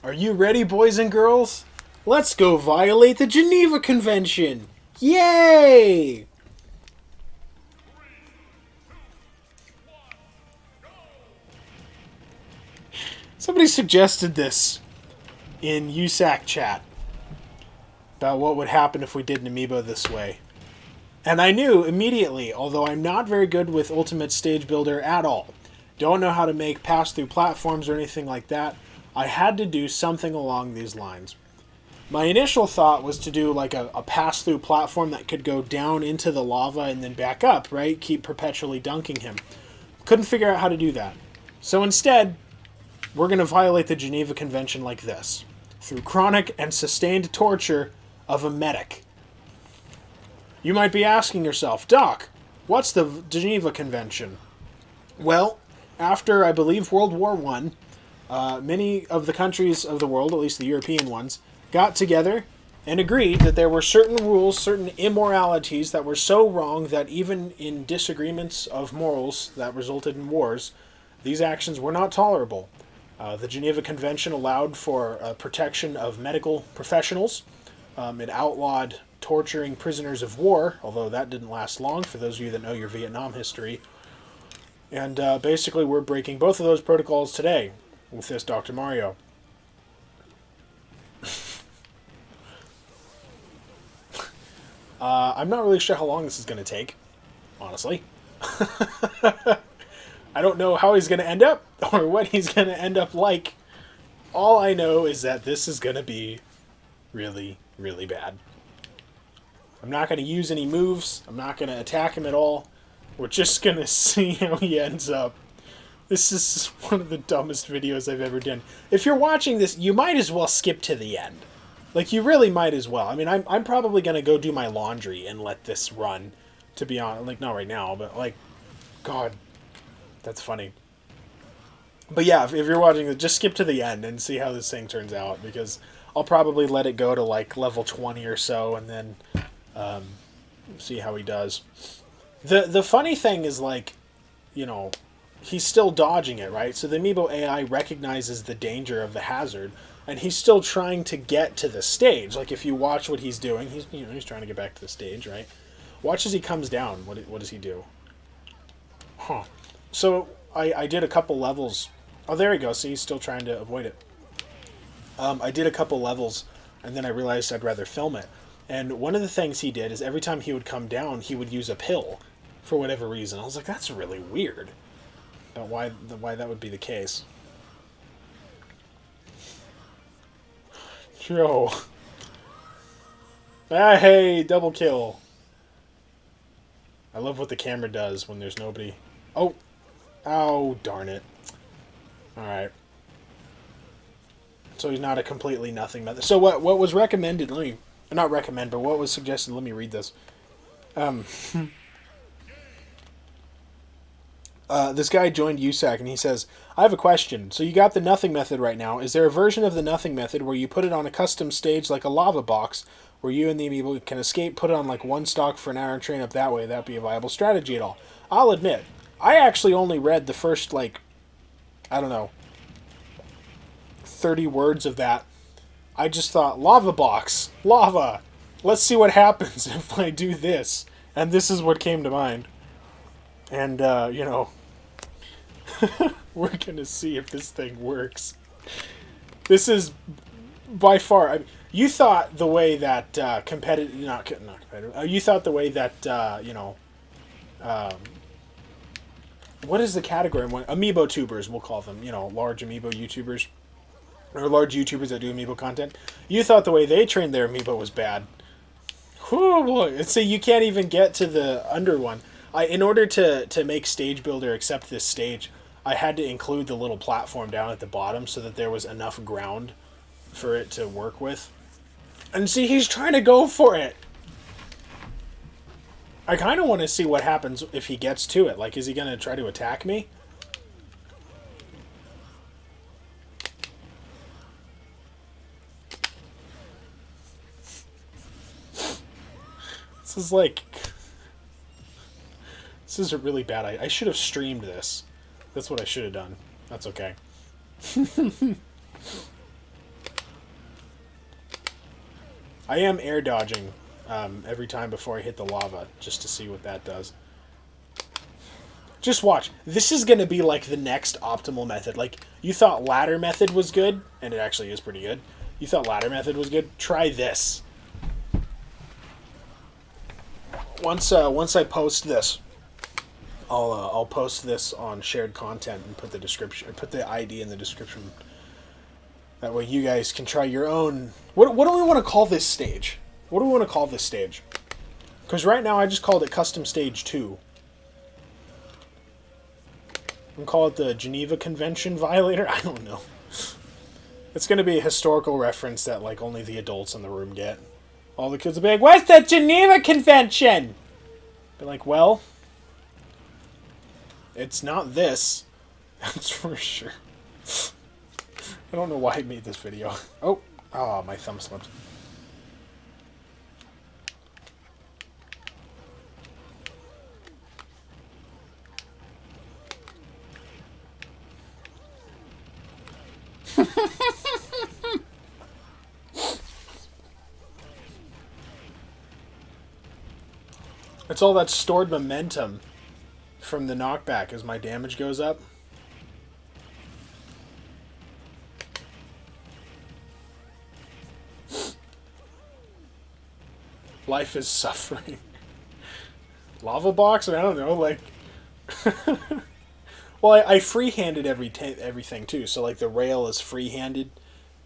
Are you ready, boys and girls? Let's go violate the Geneva Convention! Yay! Somebody suggested this in USAC chat about what would happen if we did an amiibo this way. And I knew immediately, although I'm not very good with Ultimate Stage Builder at all, don't know how to make pass-through platforms or anything like that, I had to do something along these lines. My initial thought was to do like a pass-through platform that could go down into the lava and then back up, right? Keep perpetually dunking him. Couldn't figure out how to do that. So instead, we're going to violate the Geneva Convention like this, through chronic and sustained torture of a medic. You might be asking yourself, Doc, what's the Geneva Convention? Well, after, I believe, World War I, many of the countries of the world, at least the European ones, got together and agreed that there were certain rules, certain immoralities that were so wrong that even in disagreements of morals that resulted in wars, these actions were not tolerable. The Geneva Convention allowed for protection of medical professionals. It outlawed torturing prisoners of war, although that didn't last long for those of you that know your Vietnam history. And basically we're breaking both of those protocols today with this Dr. Mario. I'm not really sure how long this is going to take, honestly. I don't know how he's going to end up or what he's going to end up like. All I know is that this is going to be really, really bad. I'm not going to use any moves. I'm not going to attack him at all. We're just going to see how he ends up. This is one of the dumbest videos I've ever done. If you're watching this, you might as well skip to the end. Like, you really might as well. I mean, I'm probably going to go do my laundry and let this run, to be honest. Like, not right now, but, like, God, that's funny. But yeah, if you're watching it, just skip to the end and see how this thing turns out, because I'll probably let it go to, like, level 20 or so, and then see how he does. The funny thing is, like, you know, he's still dodging it, right? So the Amiibo AI recognizes the danger of the hazard, and he's still trying to get to the stage. Like, if you watch what he's doing, he's trying to get back to the stage, right? Watch as he comes down. What does he do? Huh. So I did a couple levels. Oh, there he goes. See, he's still trying to avoid it. I did a couple levels, and then I realized I'd rather film it. And one of the things he did is every time he would come down, he would use a pill for whatever reason. I was like, that's really weird. Don't know why that would be the case. Joe. Ah, hey, double kill. I love what the camera does when there's nobody. Oh. Oh, darn it. Alright. So he's not a completely nothing method. So what was recommended, let me, not recommend, but what was suggested, let me read this. This guy joined USAC and he says, I have a question. So you got the nothing method right now. Is there a version of the nothing method where you put it on a custom stage like a lava box where you and the Amiibo can escape, put it on like one stock for an hour and train up that way? That'd be a viable strategy at all. I'll admit, I actually only read the first, like, I don't know, 30 words of that. I just thought, lava box, lava. Let's see what happens if I do this. And this is what came to mind. And, you know, we're going to see if this thing works. This is by far, I mean, you thought the way that competitive, not competitive, you thought the way that, you know, what is the category? Amiibo tubers, we'll call them, you know, large Amiibo YouTubers, or large YouTubers that do Amiibo content. You thought the way they trained their Amiibo was bad. Whew, boy. See, you can't even get to the under one. In order to make Stage Builder accept this stage, I had to include the little platform down at the bottom so that there was enough ground for it to work with. And see, he's trying to go for it. I kind of want to see what happens if he gets to it. Like, is he going to try to attack me? This is like... This is a really bad idea. I should have streamed this. That's what I should have done. That's okay. I am air dodging every time before I hit the lava, just to see what that does. Just watch. This is going to be like the next optimal method. Like, you thought ladder method was good, and it actually is pretty good. You thought ladder method was good? Try this. Once I post this, I'll post this on shared content and put the description, or put the ID in the description. That way you guys can try your own. What do we want to call this stage? What do we want to call this stage? Because right now I just called it Custom Stage 2. And call it the Geneva Convention Violator? I don't know. It's going to be a historical reference that like only the adults in the room get. All the kids will be like, "What's the Geneva Convention?" Be like, well, it's not this. That's for sure. I don't know why I made this video. Oh, my thumb slipped. It's all that stored momentum from the knockback as my damage goes up. Life is suffering. Lava box? I don't know, like... Well, I free-handed everything, too. So, like, the rail is free-handed.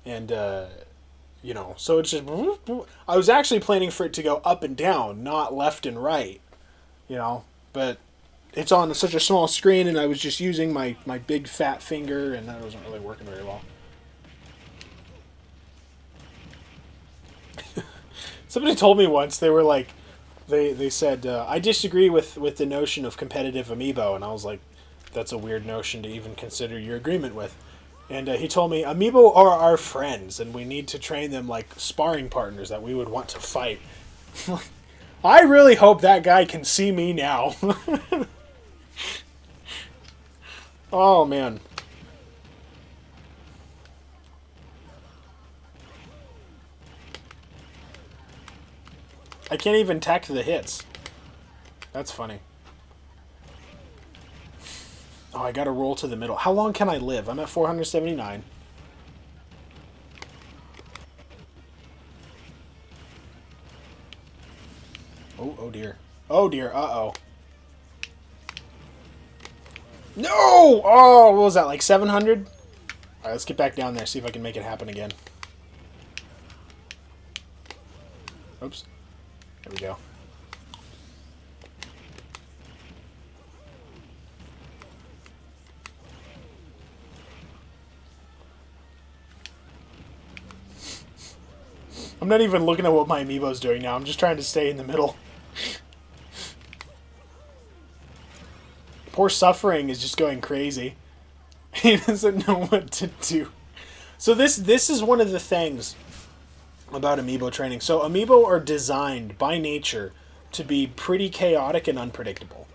And, you know, so it's just... I was actually planning for it to go up and down, not left and right. You know? But it's on such a small screen, and I was just using my big fat finger, and that wasn't really working very well. Somebody told me once, they were like... They said, I disagree with the notion of competitive Amiibo. And I was like, that's a weird notion to even consider your agreement with. And he told me, Amiibo are our friends, and we need to train them like sparring partners that we would want to fight. I really hope that guy can see me now. Oh, man. I can't even tech the hits. That's funny. Oh, I gotta roll to the middle. How long can I live? I'm at 479. Oh dear. Oh dear, uh-oh. No! Oh, what was that, like 700? Alright, let's get back down there, see if I can make it happen again. Oops. There we go. I'm not even looking at what my Amiibo's doing now. I'm just trying to stay in the middle. Poor Suffering is just going crazy. He doesn't know what to do. So this is one of the things about Amiibo training. So Amiibo are designed by nature to be pretty chaotic and unpredictable,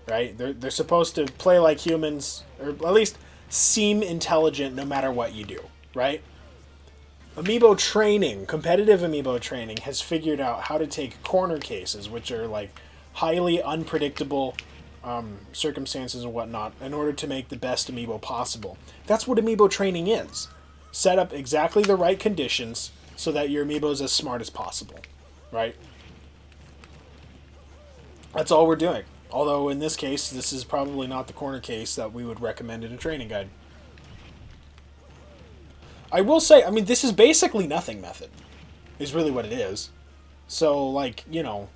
right? They're supposed to play like humans, or at least seem intelligent no matter what you do, right? Amiibo training, competitive Amiibo training, has figured out how to take corner cases, which are like highly unpredictable circumstances and whatnot, in order to make the best Amiibo possible. That's what Amiibo training is. Set up exactly the right conditions so that your Amiibo is as smart as possible, right? That's all we're doing. Although in this case, this is probably not the corner case that we would recommend in a training guide. I will say, I mean, this is basically nothing method, is really what it is. So, like, you know,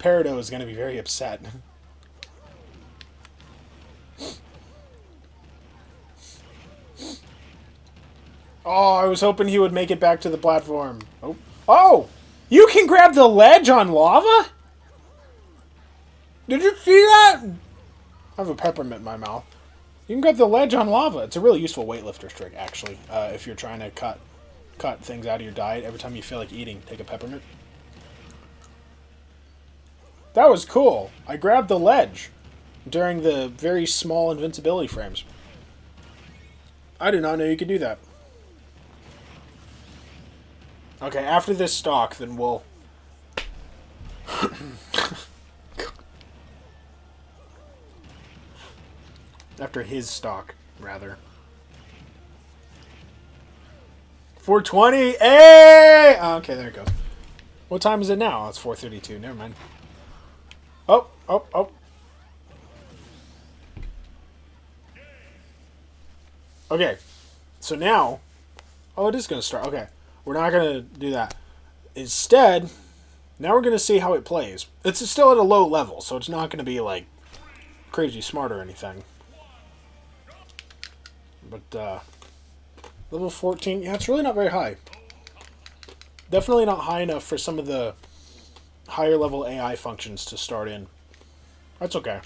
Peridot is going to be very upset. Oh, I was hoping he would make it back to the platform. Oh, oh! You can grab the ledge on lava? Did you see that? I have a peppermint in my mouth. You can grab the ledge on lava. It's a really useful weightlifter's trick, actually. If you're trying to cut things out of your diet, every time you feel like eating, take a peppermint. That was cool. I grabbed the ledge during the very small invincibility frames. I did not know you could do that. Okay, after this stock, then we'll... After his stock, rather. 420! Hey! Oh, okay, there it goes. What time is it now? Oh, it's 4:32. Never mind. Oh, oh, oh. Okay, so now... Oh, it is going to start. Okay, we're not going to do that. Instead, now we're going to see how it plays. It's still at a low level, so it's not going to be, like, crazy smart or anything. But, level 14, yeah, it's really not very high. Definitely not high enough for some of the higher level AI functions to start in. That's okay.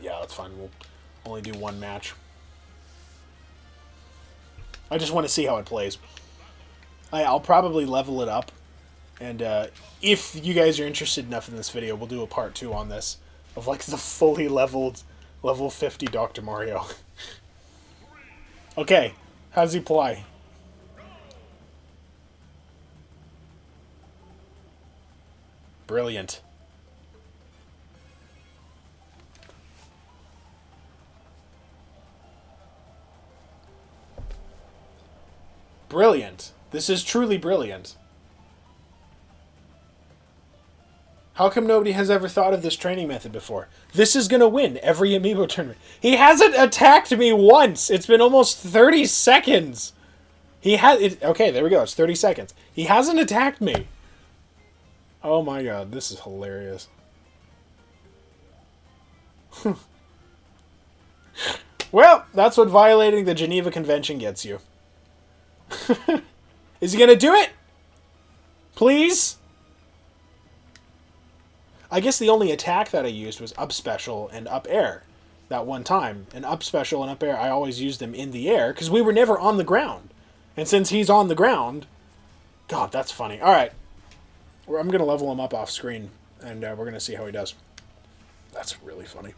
Yeah, that's fine. We'll only do one match. I just want to see how it plays. I'll probably level it up. And if you guys are interested enough in this video, we'll do a part 2 on this. Of like the fully leveled level 50 Dr. Mario. Okay, how's he play? Brilliant. Brilliant. This is truly brilliant. How come nobody has ever thought of this training method before? This is going to win every Amiibo tournament. He hasn't attacked me once. It's been almost 30 seconds. He has... Okay, there we go. It's 30 seconds. He hasn't attacked me. Oh my god, this is hilarious. Well, that's what violating the Geneva Convention gets you. Is he going to do it? Please? I guess the only attack that I used was up special and up air that one time. And up special and up air, I always used them in the air because we were never on the ground. And since he's on the ground... God, that's funny. Alright. I'm going to level him up off screen and we're going to see how he does. That's really funny.